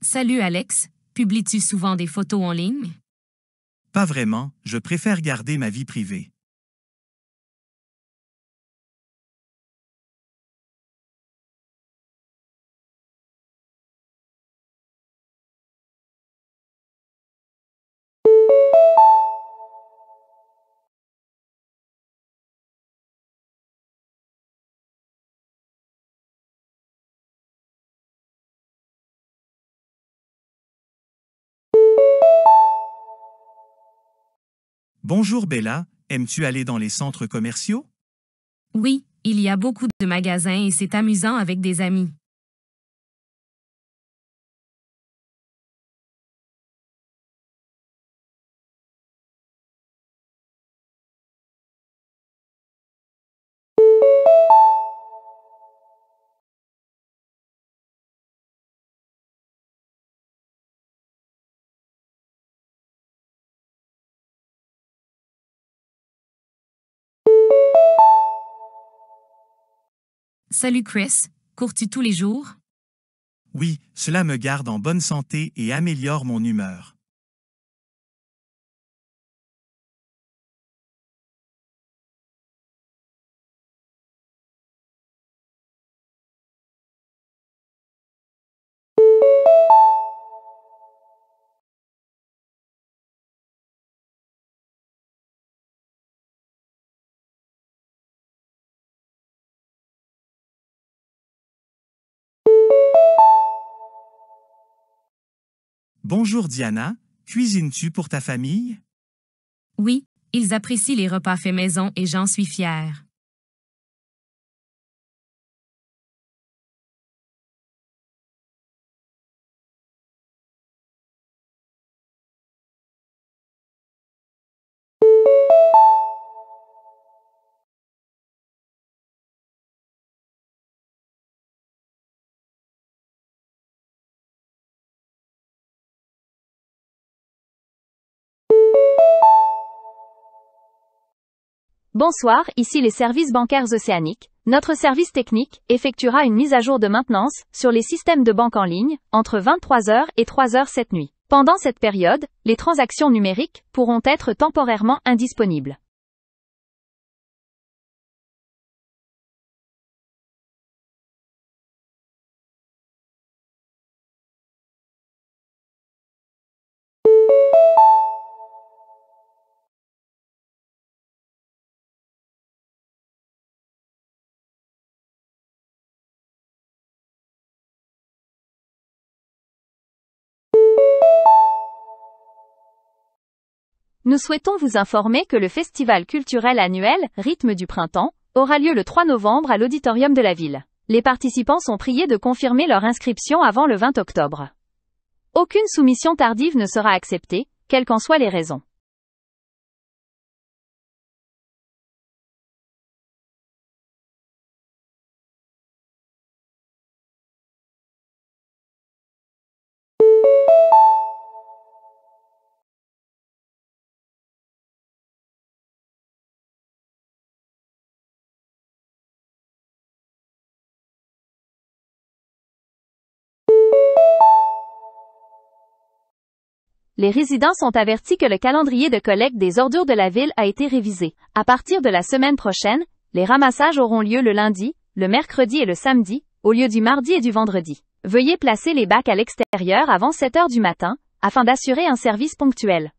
Salut Alex, publies-tu souvent des photos en ligne? Pas vraiment, je préfère garder ma vie privée. Bonjour Bella, aimes-tu aller dans les centres commerciaux? Oui, il y a beaucoup de magasins et c'est amusant avec des amis. Salut Chris, cours-tu tous les jours? Oui, cela me garde en bonne santé et améliore mon humeur. Bonjour Diana, cuisines-tu pour ta famille? Oui, ils apprécient les repas faits maison et j'en suis fière. Bonsoir, ici les services bancaires océaniques. Notre service technique effectuera une mise à jour de maintenance sur les systèmes de banque en ligne entre 23 heures et 3 heures cette nuit. Pendant cette période, les transactions numériques pourront être temporairement indisponibles. Nous souhaitons vous informer que le festival culturel annuel Rythme du printemps aura lieu le 3 novembre à l'auditorium de la ville. Les participants sont priés de confirmer leur inscription avant le 20 octobre. Aucune soumission tardive ne sera acceptée, quelles qu'en soient les raisons. Les résidents sont avertis que le calendrier de collecte des ordures de la ville a été révisé. À partir de la semaine prochaine, les ramassages auront lieu le lundi, le mercredi et le samedi, au lieu du mardi et du vendredi. Veuillez placer les bacs à l'extérieur avant 7 heures du matin, afin d'assurer un service ponctuel.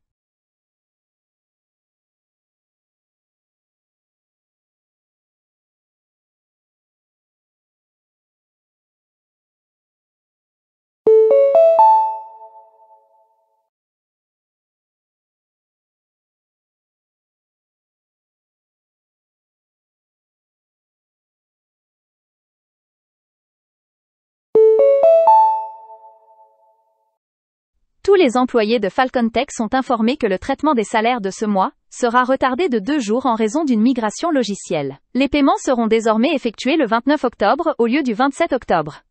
Tous les employés de Falcon Tech sont informés que le traitement des salaires de ce mois sera retardé de 2 jours en raison d'une migration logicielle. Les paiements seront désormais effectués le 29 octobre au lieu du 27 octobre.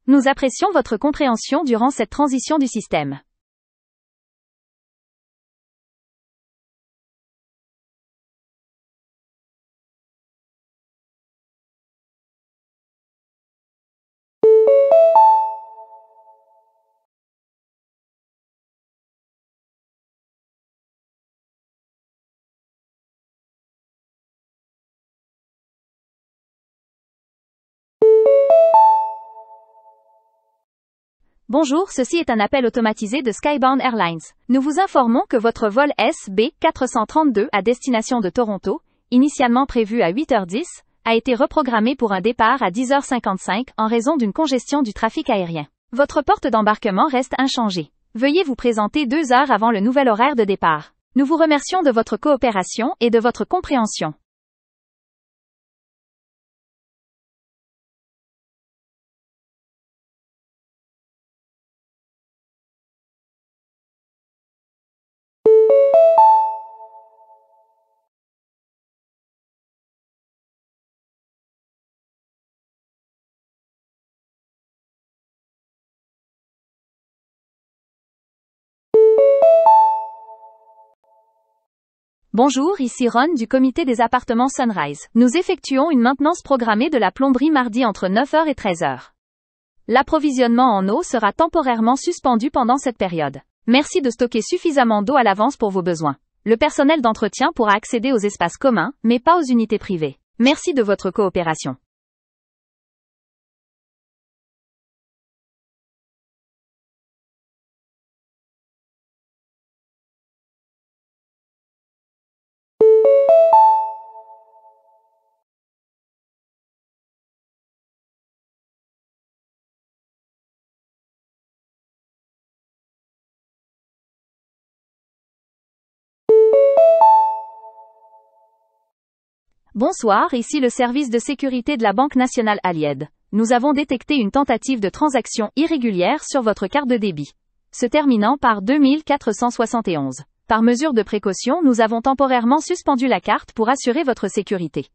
Nous apprécions votre compréhension durant cette transition du système. Bonjour, ceci est un appel automatisé de Skybound Airlines. Nous vous informons que votre vol SB432 à destination de Toronto, initialement prévu à 8h10, a été reprogrammé pour un départ à 10h55 en raison d'une congestion du trafic aérien. Votre porte d'embarquement reste inchangée. Veuillez vous présenter 2 heures avant le nouvel horaire de départ. Nous vous remercions de votre coopération et de votre compréhension. Bonjour, ici Ron du comité des appartements Sunrise. Nous effectuons une maintenance programmée de la plomberie mardi entre 9h et 13h. L'approvisionnement en eau sera temporairement suspendu pendant cette période. Merci de stocker suffisamment d'eau à l'avance pour vos besoins. Le personnel d'entretien pourra accéder aux espaces communs, mais pas aux unités privées. Merci de votre coopération. Bonsoir, ici le service de sécurité de la Banque nationale Allied. Nous avons détecté une tentative de transaction irrégulière sur votre carte de débit, se terminant par 2471. Par mesure de précaution, nous avons temporairement suspendu la carte pour assurer votre sécurité.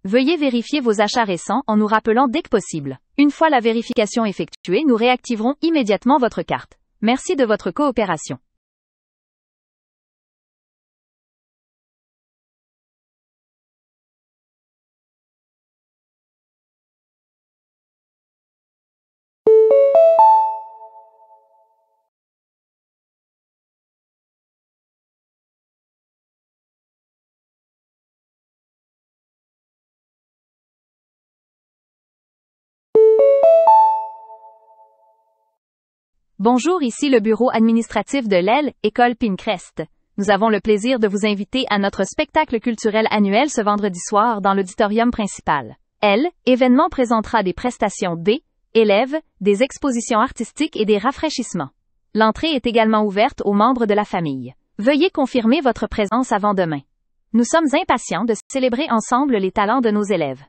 Veuillez vérifier vos achats récents en nous rappelant dès que possible. Une fois la vérification effectuée, nous réactiverons immédiatement votre carte. Merci de votre coopération. Bonjour, ici le bureau administratif de l'Aile, École Pinecrest. Nous avons le plaisir de vous inviter à notre spectacle culturel annuel ce vendredi soir dans l'auditorium principal. Événement présentera des prestations élèves, des expositions artistiques et des rafraîchissements. L'entrée est également ouverte aux membres de la famille. Veuillez confirmer votre présence avant demain. Nous sommes impatients de célébrer ensemble les talents de nos élèves.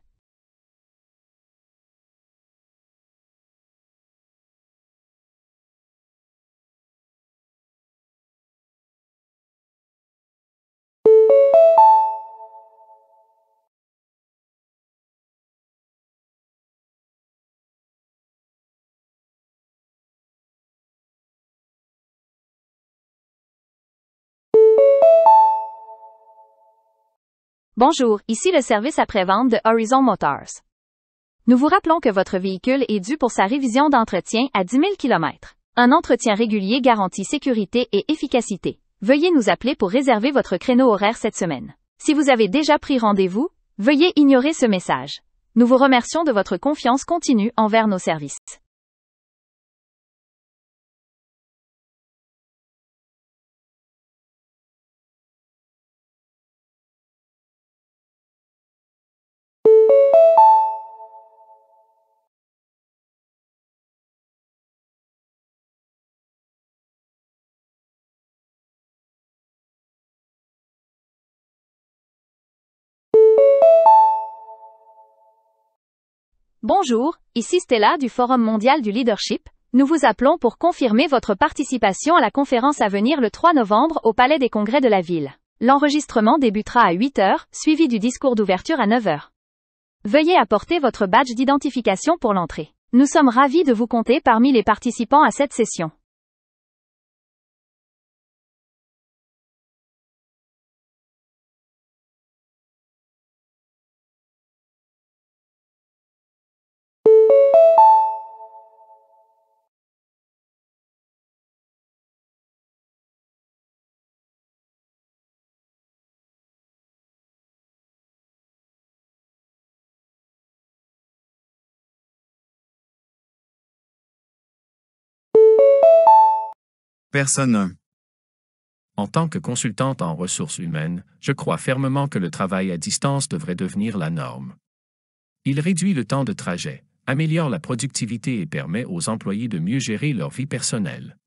Bonjour, ici le service après-vente de Horizon Motors. Nous vous rappelons que votre véhicule est dû pour sa révision d'entretien à 10 000 km. Un entretien régulier garantit sécurité et efficacité. Veuillez nous appeler pour réserver votre créneau horaire cette semaine. Si vous avez déjà pris rendez-vous, veuillez ignorer ce message. Nous vous remercions de votre confiance continue envers nos services. Bonjour, ici Stella du Forum mondial du leadership. Nous vous appelons pour confirmer votre participation à la conférence à venir le 3 novembre au Palais des Congrès de la ville. L'enregistrement débutera à 8 heures, suivi du discours d'ouverture à 9 heures. Veuillez apporter votre badge d'identification pour l'entrée. Nous sommes ravis de vous compter parmi les participants à cette session. Personne 1. En tant que consultante en ressources humaines, je crois fermement que le travail à distance devrait devenir la norme. Il réduit le temps de trajet, améliore la productivité et permet aux employés de mieux gérer leur vie personnelle.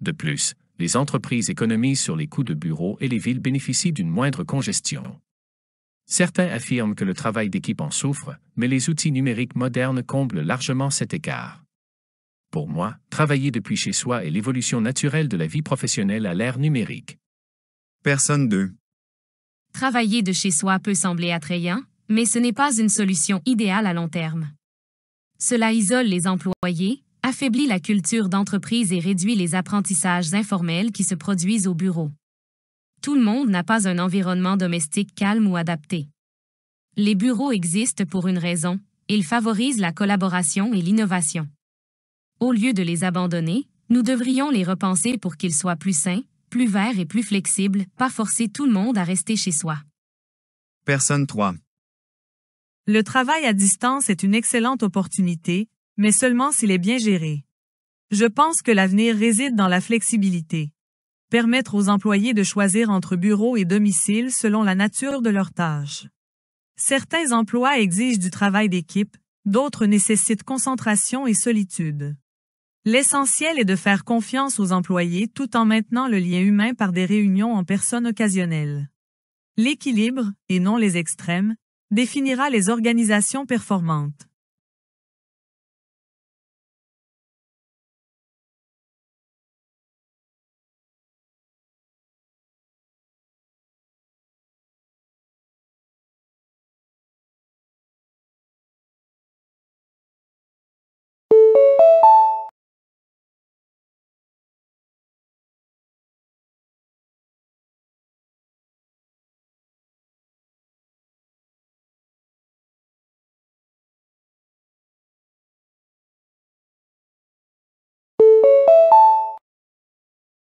De plus, les entreprises économisent sur les coûts de bureau et les villes bénéficient d'une moindre congestion. Certains affirment que le travail d'équipe en souffre, mais les outils numériques modernes comblent largement cet écart. Pour moi, travailler depuis chez soi est l'évolution naturelle de la vie professionnelle à l'ère numérique. Personne 2. Travailler de chez soi peut sembler attrayant, mais ce n'est pas une solution idéale à long terme. Cela isole les employés, affaiblit la culture d'entreprise et réduit les apprentissages informels qui se produisent au bureau. Tout le monde n'a pas un environnement domestique calme ou adapté. Les bureaux existent pour une raison, ils favorisent la collaboration et l'innovation. Au lieu de les abandonner, nous devrions les repenser pour qu'ils soient plus sains, plus verts et plus flexibles, pas forcer tout le monde à rester chez soi. Personne 3. Le travail à distance est une excellente opportunité, mais seulement s'il est bien géré. Je pense que l'avenir réside dans la flexibilité. Permettre aux employés de choisir entre bureau et domicile selon la nature de leurs tâches. Certains emplois exigent du travail d'équipe, d'autres nécessitent concentration et solitude. L'essentiel est de faire confiance aux employés tout en maintenant le lien humain par des réunions en personne occasionnelles. L'équilibre, et non les extrêmes, définira les organisations performantes.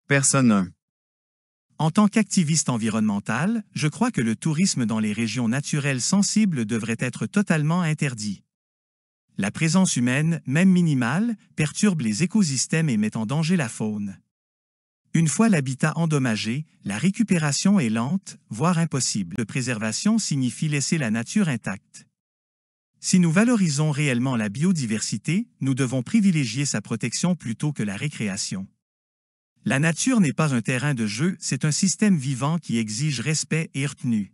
Personne 1. En tant qu'activiste environnemental, je crois que le tourisme dans les régions naturelles sensibles devrait être totalement interdit. La présence humaine, même minimale, perturbe les écosystèmes et met en danger la faune. Une fois l'habitat endommagé, la récupération est lente, voire impossible. La préservation signifie laisser la nature intacte. Si nous valorisons réellement la biodiversité, nous devons privilégier sa protection plutôt que la récréation. La nature n'est pas un terrain de jeu, c'est un système vivant qui exige respect et retenue.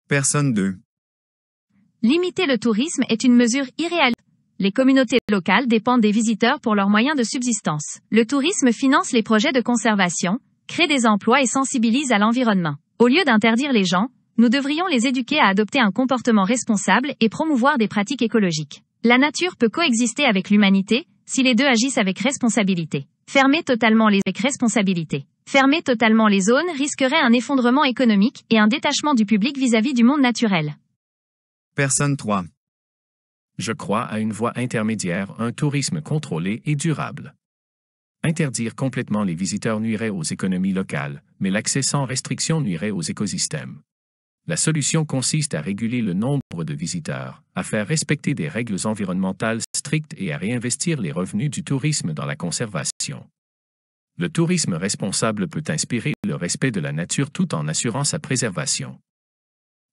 Personne 2. Limiter le tourisme est une mesure irréaliste. Les communautés locales dépendent des visiteurs pour leurs moyens de subsistance. Le tourisme finance les projets de conservation, crée des emplois et sensibilise à l'environnement. Au lieu d'interdire les gens, nous devrions les éduquer à adopter un comportement responsable et promouvoir des pratiques écologiques. La nature peut coexister avec l'humanité, si les deux agissent avec responsabilité. Fermer totalement les zones risquerait un effondrement économique et un détachement du public vis-à-vis du monde naturel. Personne 3. Je crois à une voie intermédiaire, un tourisme contrôlé et durable. Interdire complètement les visiteurs nuirait aux économies locales, mais l'accès sans restriction nuirait aux écosystèmes. La solution consiste à réguler le nombre de visiteurs, à faire respecter des règles environnementales strictes et à réinvestir les revenus du tourisme dans la conservation. Le tourisme responsable peut inspirer le respect de la nature tout en assurant sa préservation.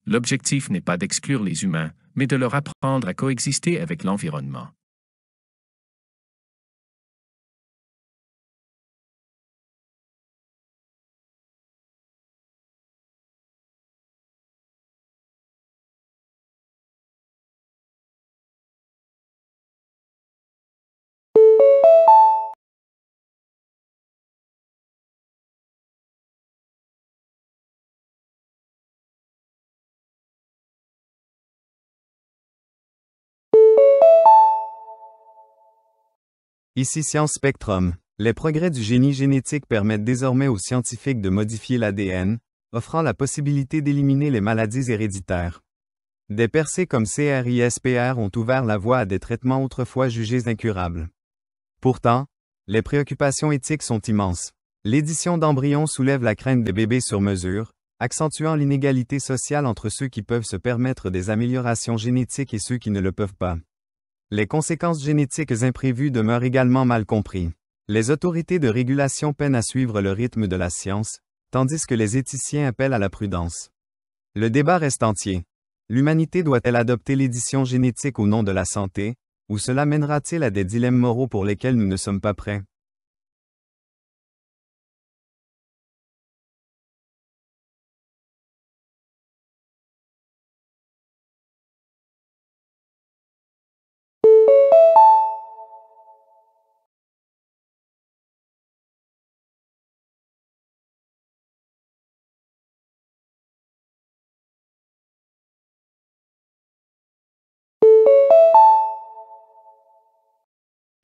L'objectif n'est pas d'exclure les humains, mais de leur apprendre à coexister avec l'environnement. Ici Science Spectrum. Les progrès du génie génétique permettent désormais aux scientifiques de modifier l'ADN, offrant la possibilité d'éliminer les maladies héréditaires. Des percées comme CRISPR ont ouvert la voie à des traitements autrefois jugés incurables. Pourtant, les préoccupations éthiques sont immenses. L'édition d'embryons soulève la crainte des bébés sur mesure, accentuant l'inégalité sociale entre ceux qui peuvent se permettre des améliorations génétiques et ceux qui ne le peuvent pas. Les conséquences génétiques imprévues demeurent également mal comprises. Les autorités de régulation peinent à suivre le rythme de la science, tandis que les éthiciens appellent à la prudence. Le débat reste entier. L'humanité doit-elle adopter l'édition génétique au nom de la santé, ou cela mènera-t-il à des dilemmes moraux pour lesquels nous ne sommes pas prêts?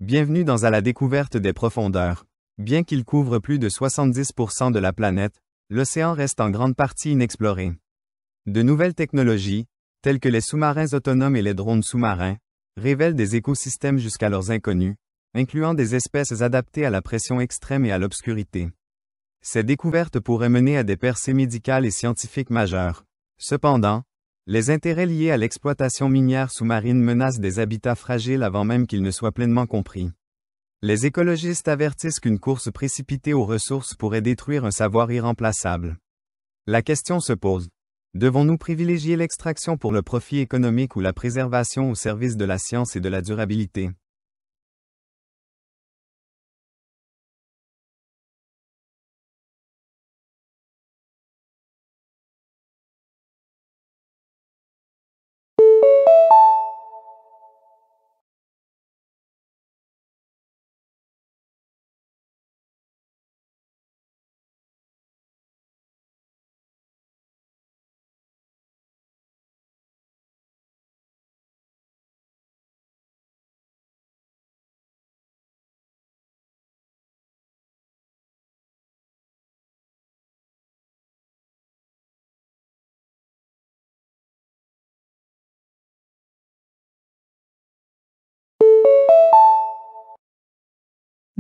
Bienvenue dans À la découverte des profondeurs. Bien qu'il couvre plus de 70% de la planète, l'océan reste en grande partie inexploré. De nouvelles technologies, telles que les sous-marins autonomes et les drones sous-marins, révèlent des écosystèmes jusqu'alors inconnus, incluant des espèces adaptées à la pression extrême et à l'obscurité. Ces découvertes pourraient mener à des percées médicales et scientifiques majeures. Cependant, les intérêts liés à l'exploitation minière sous-marine menacent des habitats fragiles avant même qu'ils ne soient pleinement compris. Les écologistes avertissent qu'une course précipitée aux ressources pourrait détruire un savoir irremplaçable. La question se pose. Devons-nous privilégier l'extraction pour le profit économique ou la préservation au service de la science et de la durabilité?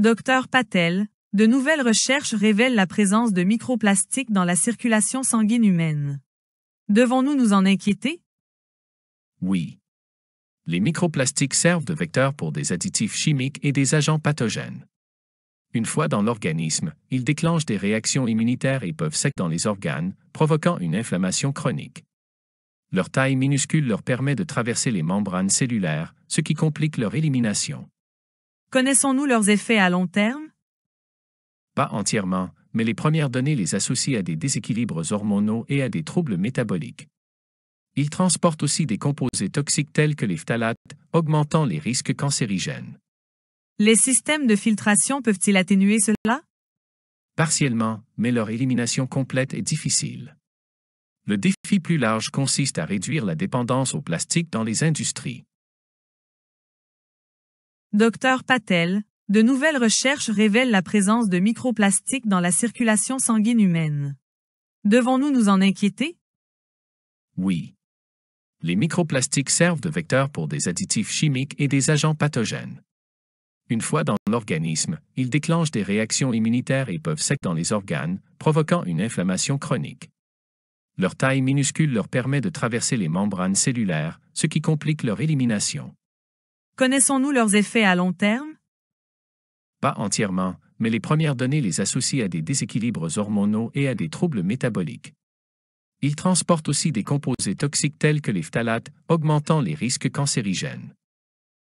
Dr Patel, de nouvelles recherches révèlent la présence de microplastiques dans la circulation sanguine humaine. Devons-nous nous en inquiéter? Oui. Les microplastiques servent de vecteurs pour des additifs chimiques et des agents pathogènes. Une fois dans l'organisme, ils déclenchent des réactions immunitaires et peuvent sécréter dans les organes, provoquant une inflammation chronique. Leur taille minuscule leur permet de traverser les membranes cellulaires, ce qui complique leur élimination. Connaissons-nous leurs effets à long terme? Pas entièrement, mais les premières données les associent à des déséquilibres hormonaux et à des troubles métaboliques. Ils transportent aussi des composés toxiques tels que les phtalates, augmentant les risques cancérigènes. Les systèmes de filtration peuvent-ils atténuer cela? Partiellement, mais leur élimination complète est difficile. Le défi plus large consiste à réduire la dépendance au plastique dans les industries. Dr Patel, de nouvelles recherches révèlent la présence de microplastiques dans la circulation sanguine humaine. Devons-nous nous en inquiéter? Oui. Les microplastiques servent de vecteurs pour des additifs chimiques et des agents pathogènes. Une fois dans l'organisme, ils déclenchent des réactions immunitaires et peuvent sécréter dans les organes, provoquant une inflammation chronique. Leur taille minuscule leur permet de traverser les membranes cellulaires, ce qui complique leur élimination. Connaissons-nous leurs effets à long terme? Pas entièrement, mais les premières données les associent à des déséquilibres hormonaux et à des troubles métaboliques. Ils transportent aussi des composés toxiques tels que les phtalates, augmentant les risques cancérigènes.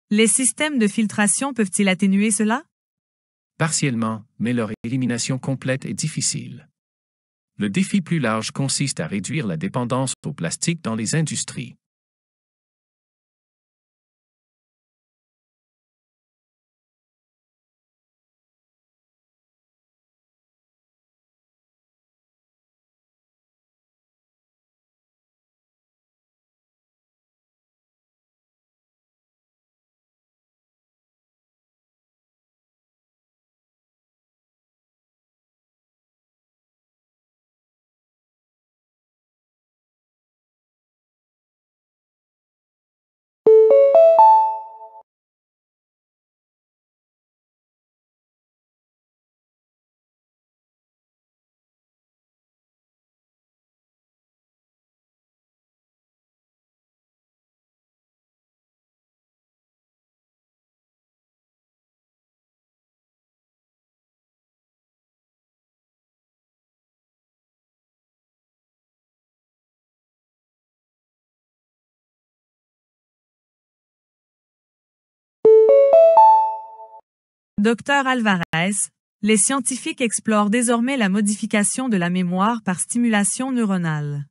Les systèmes de filtration peuvent-ils atténuer cela? Partiellement, mais leur élimination complète est difficile. Le défi plus large consiste à réduire la dépendance au plastique dans les industries. Dr Alvarez, les scientifiques explorent désormais la modification de la mémoire par stimulation neuronale.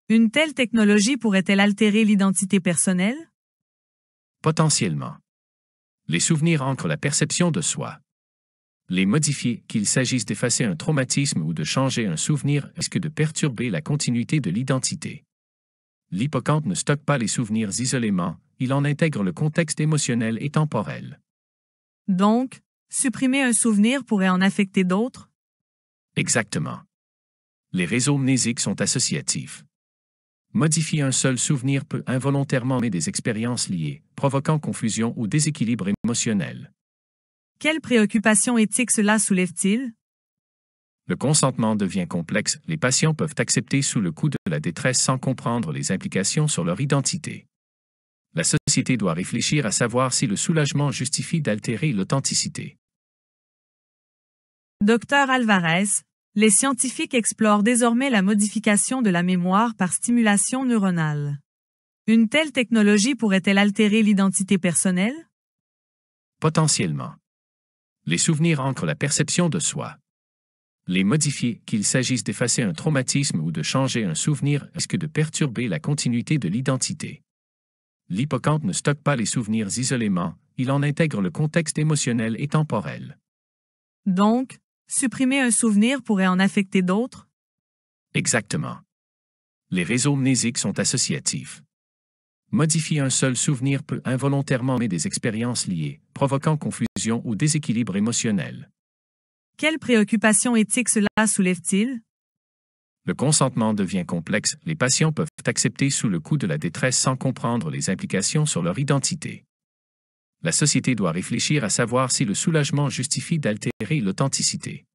Une telle technologie pourrait-elle altérer l'identité personnelle? Potentiellement. Les souvenirs ancrent la perception de soi. Les modifier, qu'il s'agisse d'effacer un traumatisme ou de changer un souvenir, risque de perturber la continuité de l'identité. L'hippocampe ne stocke pas les souvenirs isolément, il en intègre le contexte émotionnel et temporel. Donc, supprimer un souvenir pourrait en affecter d'autres? Exactement. Les réseaux mnésiques sont associatifs. Modifier un seul souvenir peut involontairement mettre des expériences liées, provoquant confusion ou déséquilibre émotionnel. Quelles préoccupations éthiques cela soulève-t-il? Le consentement devient complexe, les patients peuvent accepter sous le coup de la détresse sans comprendre les implications sur leur identité. La société doit réfléchir à savoir si le soulagement justifie d'altérer l'authenticité. Dr Alvarez, les scientifiques explorent désormais la modification de la mémoire par stimulation neuronale. Une telle technologie pourrait-elle altérer l'identité personnelle? Potentiellement. Les souvenirs ancrent la perception de soi. Les modifier, qu'il s'agisse d'effacer un traumatisme ou de changer un souvenir, risque de perturber la continuité de l'identité. L'hippocampe ne stocke pas les souvenirs isolément, il en intègre le contexte émotionnel et temporel. Donc, supprimer un souvenir pourrait en affecter d'autres? Exactement. Les réseaux mnésiques sont associatifs. Modifier un seul souvenir peut involontairement mettre des expériences liées, provoquant confusion ou déséquilibre émotionnel. Quelles préoccupations éthiques cela soulève-t-il? Le consentement devient complexe, les patients peuvent accepter sous le coup de la détresse sans comprendre les implications sur leur identité. La société doit réfléchir à savoir si le soulagement justifie d'altérer l'authenticité.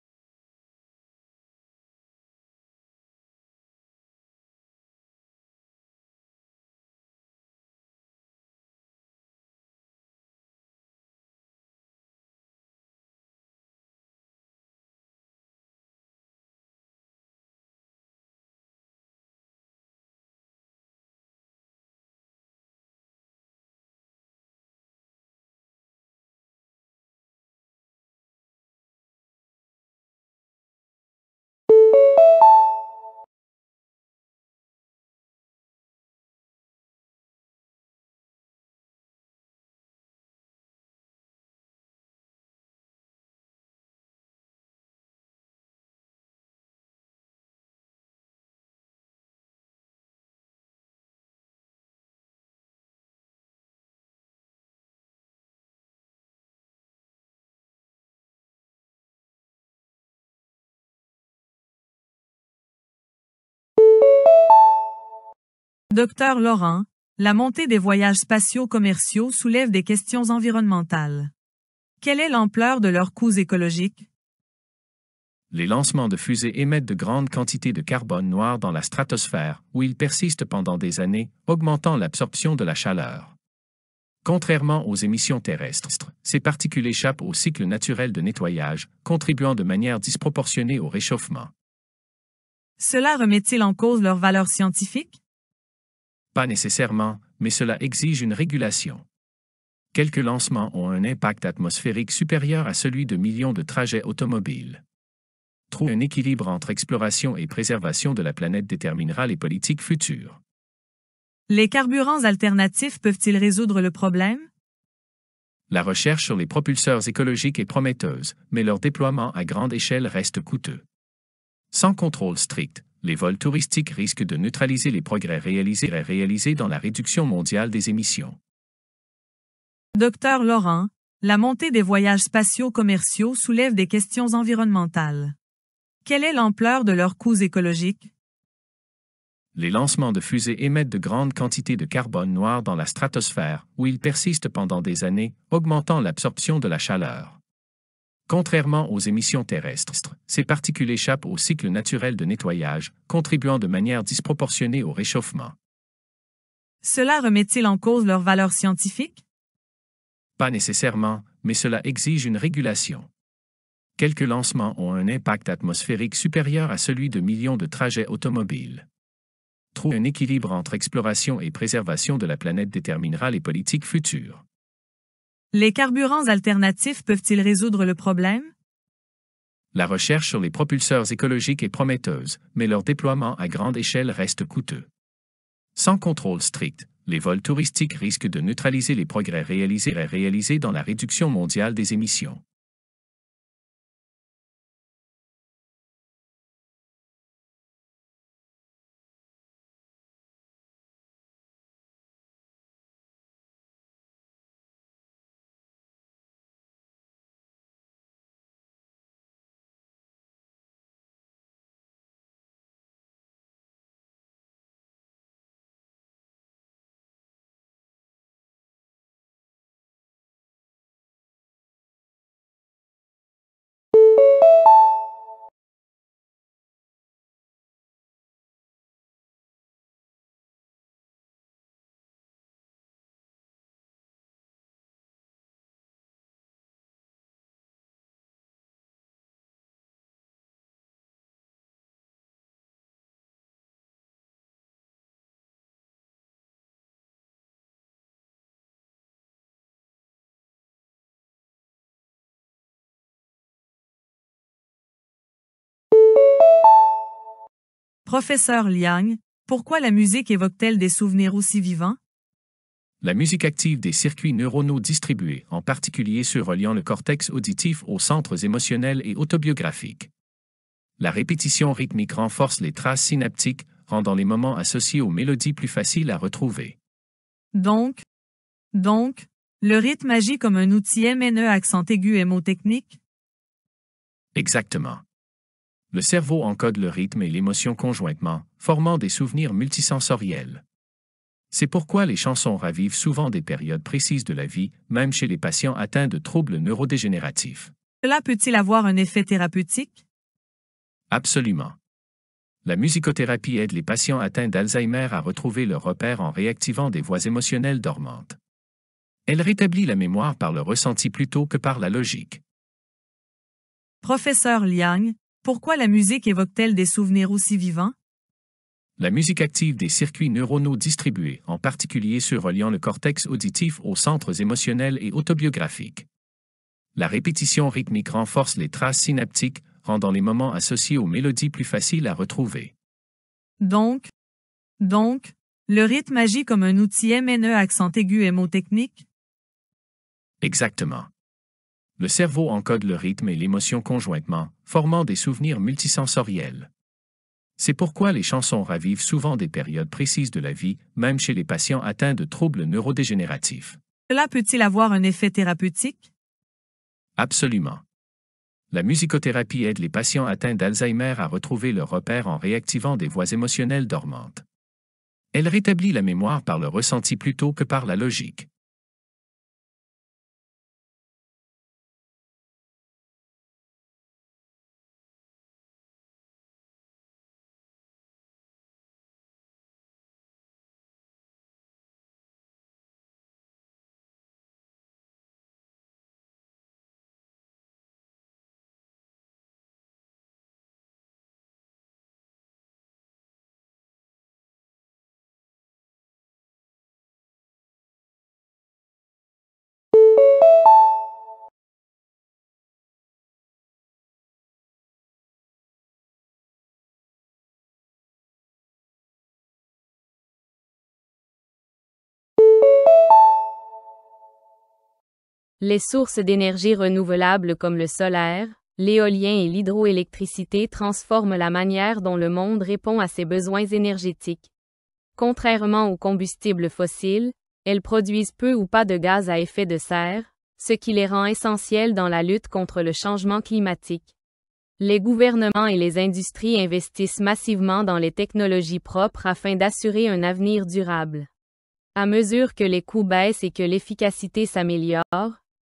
Dr Laurent, la montée des voyages spatiaux commerciaux soulève des questions environnementales. Quelle est l'ampleur de leurs coûts écologiques? Les lancements de fusées émettent de grandes quantités de carbone noir dans la stratosphère, où ils persistent pendant des années, augmentant l'absorption de la chaleur. Contrairement aux émissions terrestres, ces particules échappent au cycle naturel de nettoyage, contribuant de manière disproportionnée au réchauffement. Cela remet-il en cause leur valeur scientifique? Pas nécessairement, mais cela exige une régulation. Quelques lancements ont un impact atmosphérique supérieur à celui de millions de trajets automobiles. Trouver un équilibre entre exploration et préservation de la planète déterminera les politiques futures. Les carburants alternatifs peuvent-ils résoudre le problème? La recherche sur les propulseurs écologiques est prometteuse, mais leur déploiement à grande échelle reste coûteux. Sans contrôle strict, les vols touristiques risquent de neutraliser les progrès réalisés dans la réduction mondiale des émissions. Dr Laurent, la montée des voyages spatiaux commerciaux soulève des questions environnementales. Quelle est l'ampleur de leurs coûts écologiques? Les lancements de fusées émettent de grandes quantités de carbone noir dans la stratosphère, où ils persistent pendant des années, augmentant l'absorption de la chaleur. Contrairement aux émissions terrestres, ces particules échappent au cycle naturel de nettoyage, contribuant de manière disproportionnée au réchauffement. Cela remet-il en cause leur valeur scientifique? Pas nécessairement, mais cela exige une régulation. Quelques lancements ont un impact atmosphérique supérieur à celui de millions de trajets automobiles. Trouver un équilibre entre exploration et préservation de la planète déterminera les politiques futures. Les carburants alternatifs peuvent-ils résoudre le problème? La recherche sur les propulseurs écologiques est prometteuse, mais leur déploiement à grande échelle reste coûteux. Sans contrôle strict, les vols touristiques risquent de neutraliser les progrès réalisés dans la réduction mondiale des émissions. Professeur Liang, pourquoi la musique évoque-t-elle des souvenirs aussi vivants? La musique active des circuits neuronaux distribués, en particulier ceux reliant le cortex auditif aux centres émotionnels et autobiographiques. La répétition rythmique renforce les traces synaptiques, rendant les moments associés aux mélodies plus faciles à retrouver. Donc, le rythme agit comme un outil MNE accent aigu hémotechnique? Exactement. Le cerveau encode le rythme et l'émotion conjointement, formant des souvenirs multisensoriels. C'est pourquoi les chansons ravivent souvent des périodes précises de la vie, même chez les patients atteints de troubles neurodégénératifs. Cela peut-il avoir un effet thérapeutique? Absolument. La musicothérapie aide les patients atteints d'Alzheimer à retrouver leurs repères en réactivant des voies émotionnelles dormantes. Elle rétablit la mémoire par le ressenti plutôt que par la logique. Professeur Liang, pourquoi la musique évoque-t-elle des souvenirs aussi vivants? La musique active des circuits neuronaux distribués, en particulier ceux reliant le cortex auditif aux centres émotionnels et autobiographiques. La répétition rythmique renforce les traces synaptiques, rendant les moments associés aux mélodies plus faciles à retrouver. Donc, le rythme agit comme un outil MNE accent aigu hémotechnique? Exactement. Le cerveau encode le rythme et l'émotion conjointement, formant des souvenirs multisensoriels. C'est pourquoi les chansons ravivent souvent des périodes précises de la vie, même chez les patients atteints de troubles neurodégénératifs. Cela peut-il avoir un effet thérapeutique? Absolument. La musicothérapie aide les patients atteints d'Alzheimer à retrouver leurs repères en réactivant des voies émotionnelles dormantes. Elle rétablit la mémoire par le ressenti plutôt que par la logique. Les sources d'énergie renouvelables comme le solaire, l'éolien et l'hydroélectricité transforment la manière dont le monde répond à ses besoins énergétiques. Contrairement aux combustibles fossiles, elles produisent peu ou pas de gaz à effet de serre, ce qui les rend essentielles dans la lutte contre le changement climatique. Les gouvernements et les industries investissent massivement dans les technologies propres afin d'assurer un avenir durable. À mesure que les coûts baissent et que l'efficacité s'améliore,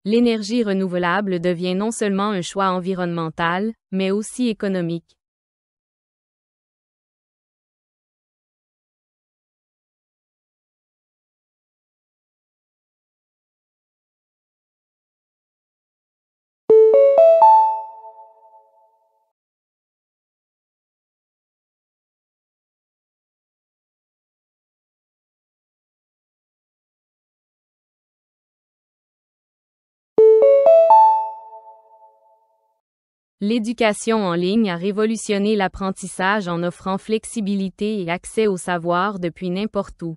l'énergie renouvelable devient non seulement un choix environnemental, mais aussi économique. L'éducation en ligne a révolutionné l'apprentissage en offrant flexibilité et accès au savoir depuis n'importe où.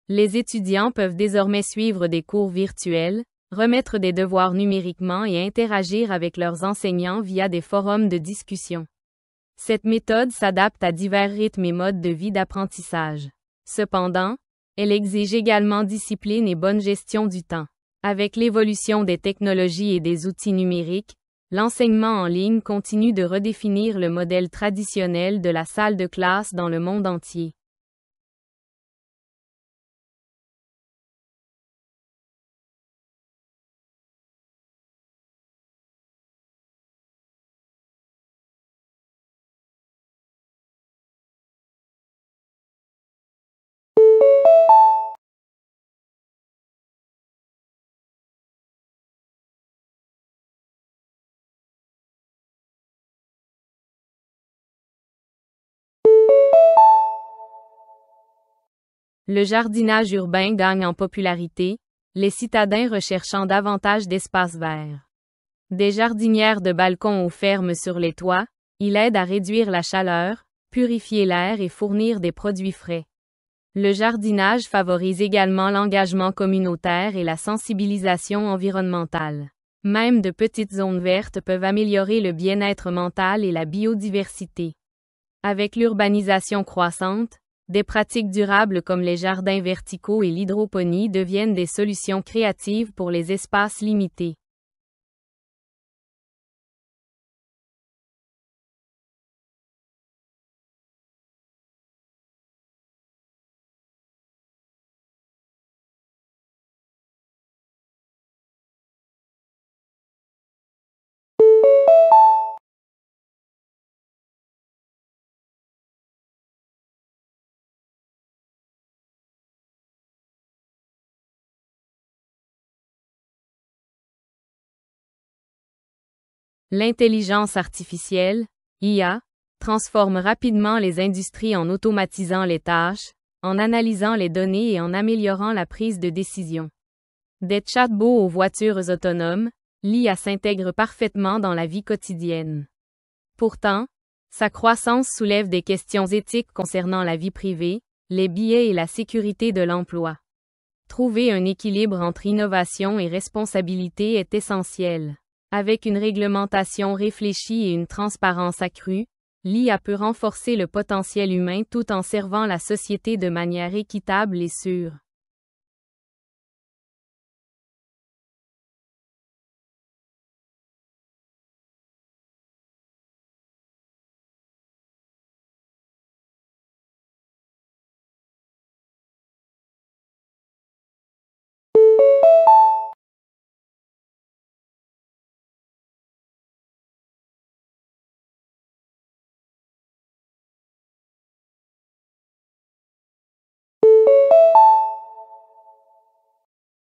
Les étudiants peuvent désormais suivre des cours virtuels, remettre des devoirs numériquement et interagir avec leurs enseignants via des forums de discussion. Cette méthode s'adapte à divers rythmes et modes de vie d'apprentissage. Cependant, elle exige également discipline et bonne gestion du temps. Avec l'évolution des technologies et des outils numériques, l'enseignement en ligne continue de redéfinir le modèle traditionnel de la salle de classe dans le monde entier. Le jardinage urbain gagne en popularité, les citadins recherchant davantage d'espaces verts. Des jardinières de balcons aux fermes sur les toits, il aide à réduire la chaleur, purifier l'air et fournir des produits frais. Le jardinage favorise également l'engagement communautaire et la sensibilisation environnementale. Même de petites zones vertes peuvent améliorer le bien-être mental et la biodiversité. Avec l'urbanisation croissante, des pratiques durables comme les jardins verticaux et l'hydroponie deviennent des solutions créatives pour les espaces limités. L'intelligence artificielle, IA, transforme rapidement les industries en automatisant les tâches, en analysant les données et en améliorant la prise de décision. Des chatbots aux voitures autonomes, l'IA s'intègre parfaitement dans la vie quotidienne. Pourtant, sa croissance soulève des questions éthiques concernant la vie privée, les biais et la sécurité de l'emploi. Trouver un équilibre entre innovation et responsabilité est essentiel. Avec une réglementation réfléchie et une transparence accrue, l'IA peut renforcer le potentiel humain tout en servant la société de manière équitable et sûre.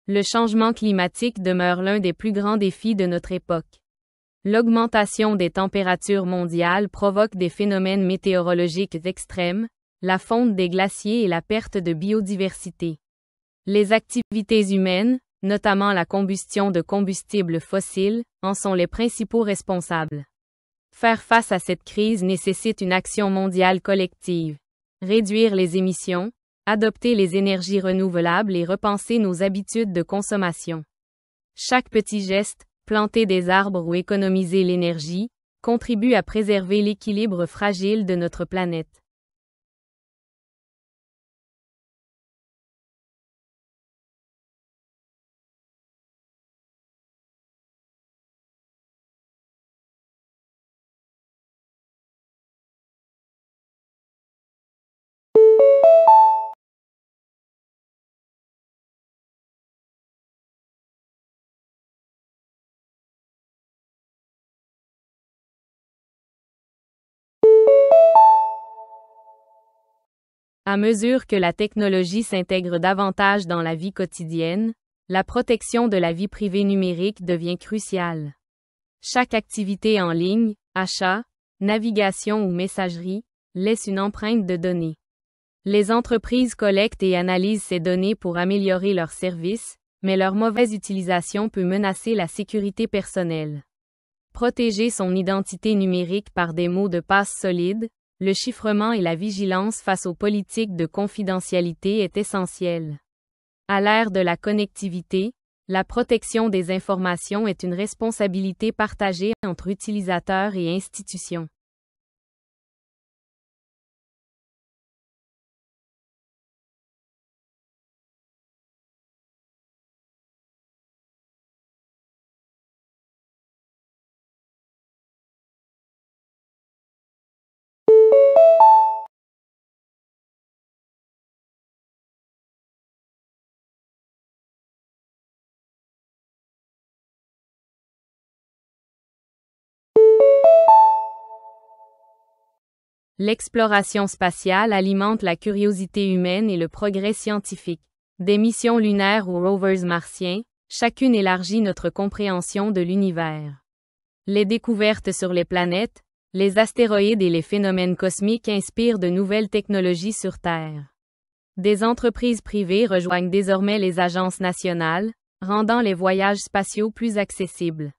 Le changement climatique demeure l'un des plus grands défis de notre époque. L'augmentation des températures mondiales provoque des phénomènes météorologiques extrêmes, la fonte des glaciers et la perte de biodiversité. Les activités humaines, notamment la combustion de combustibles fossiles, en sont les principaux responsables. Faire face à cette crise nécessite une action mondiale collective. Réduire les émissions, adopter les énergies renouvelables et repenser nos habitudes de consommation. Chaque petit geste, planter des arbres ou économiser l'énergie, contribue à préserver l'équilibre fragile de notre planète. À mesure que la technologie s'intègre davantage dans la vie quotidienne, la protection de la vie privée numérique devient cruciale. Chaque activité en ligne, achat, navigation ou messagerie, laisse une empreinte de données. Les entreprises collectent et analysent ces données pour améliorer leurs services, mais leur mauvaise utilisation peut menacer la sécurité personnelle. Protéger son identité numérique par des mots de passe solides, le chiffrement et la vigilance face aux politiques de confidentialité est essentiel. À l'ère de la connectivité, la protection des informations est une responsabilité partagée entre utilisateurs et institutions. L'exploration spatiale alimente la curiosité humaine et le progrès scientifique. Des missions lunaires ou rovers martiens, chacune élargit notre compréhension de l'univers. Les découvertes sur les planètes, les astéroïdes et les phénomènes cosmiques inspirent de nouvelles technologies sur Terre. Des entreprises privées rejoignent désormais les agences nationales, rendant les voyages spatiaux plus accessibles.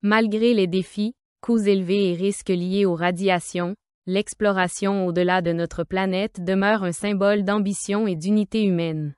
Malgré les défis, coûts élevés et risques liés aux radiations, l'exploration au-delà de notre planète demeure un symbole d'ambition et d'unité humaine.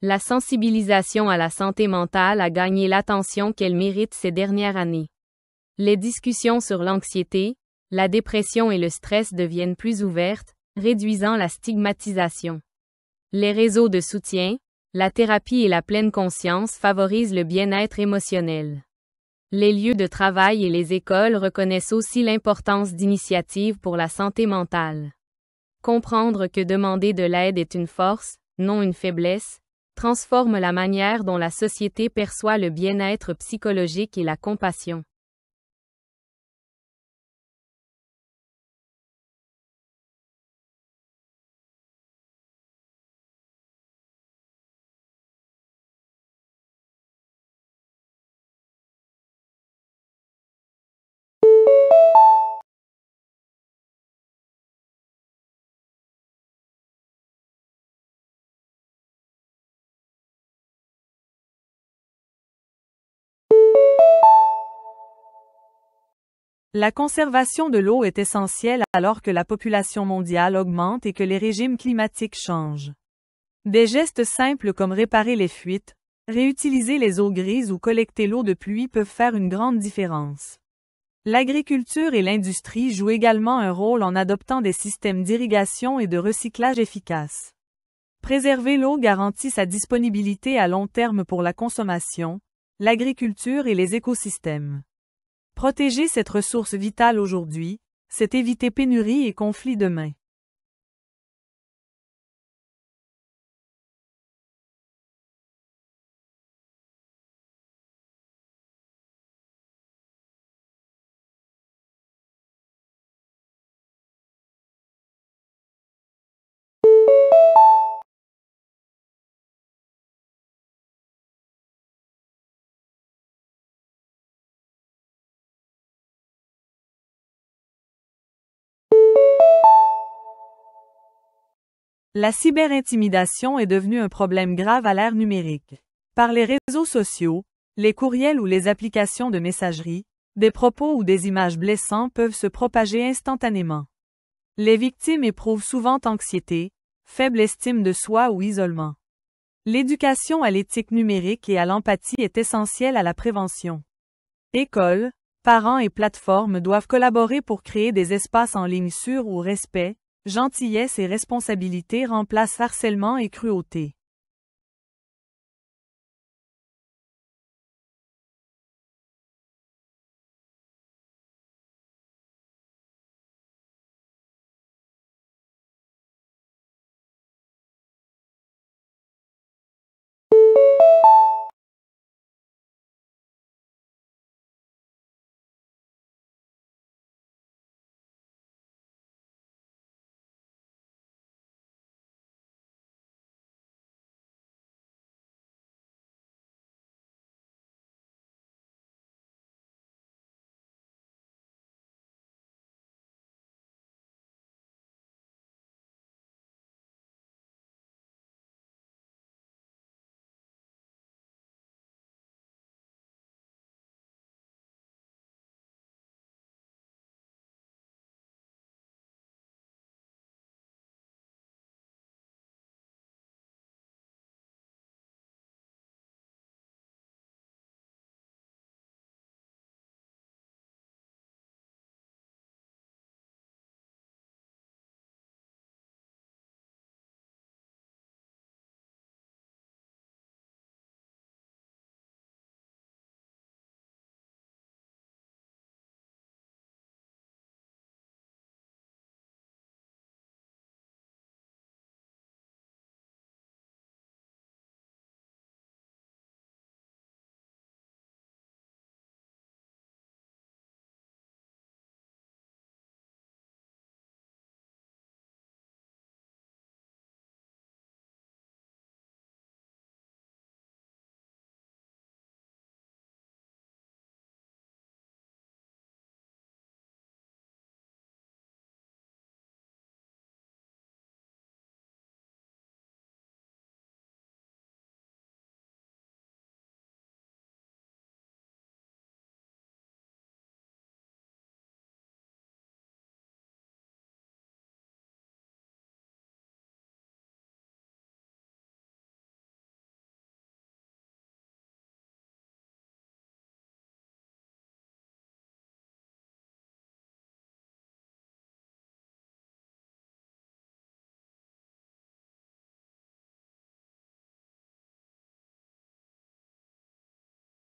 La sensibilisation à la santé mentale a gagné l'attention qu'elle mérite ces dernières années. Les discussions sur l'anxiété, la dépression et le stress deviennent plus ouvertes, réduisant la stigmatisation. Les réseaux de soutien, la thérapie et la pleine conscience favorisent le bien-être émotionnel. Les lieux de travail et les écoles reconnaissent aussi l'importance d'initiatives pour la santé mentale. Comprendre que demander de l'aide est une force, non une faiblesse, transforme la manière dont la société perçoit le bien-être psychologique et la compassion. La conservation de l'eau est essentielle alors que la population mondiale augmente et que les régimes climatiques changent. Des gestes simples comme réparer les fuites, réutiliser les eaux grises ou collecter l'eau de pluie peuvent faire une grande différence. L'agriculture et l'industrie jouent également un rôle en adoptant des systèmes d'irrigation et de recyclage efficaces. Préserver l'eau garantit sa disponibilité à long terme pour la consommation, l'agriculture et les écosystèmes. Protéger cette ressource vitale aujourd'hui, c'est éviter pénuries et conflits demain. La cyberintimidation est devenue un problème grave à l'ère numérique. Par les réseaux sociaux, les courriels ou les applications de messagerie, des propos ou des images blessants peuvent se propager instantanément. Les victimes éprouvent souvent anxiété, faible estime de soi ou isolement. L'éducation à l'éthique numérique et à l'empathie est essentielle à la prévention. Écoles, parents et plateformes doivent collaborer pour créer des espaces en ligne sûrs où respect, gentillesse et responsabilité remplacent harcèlement et cruauté.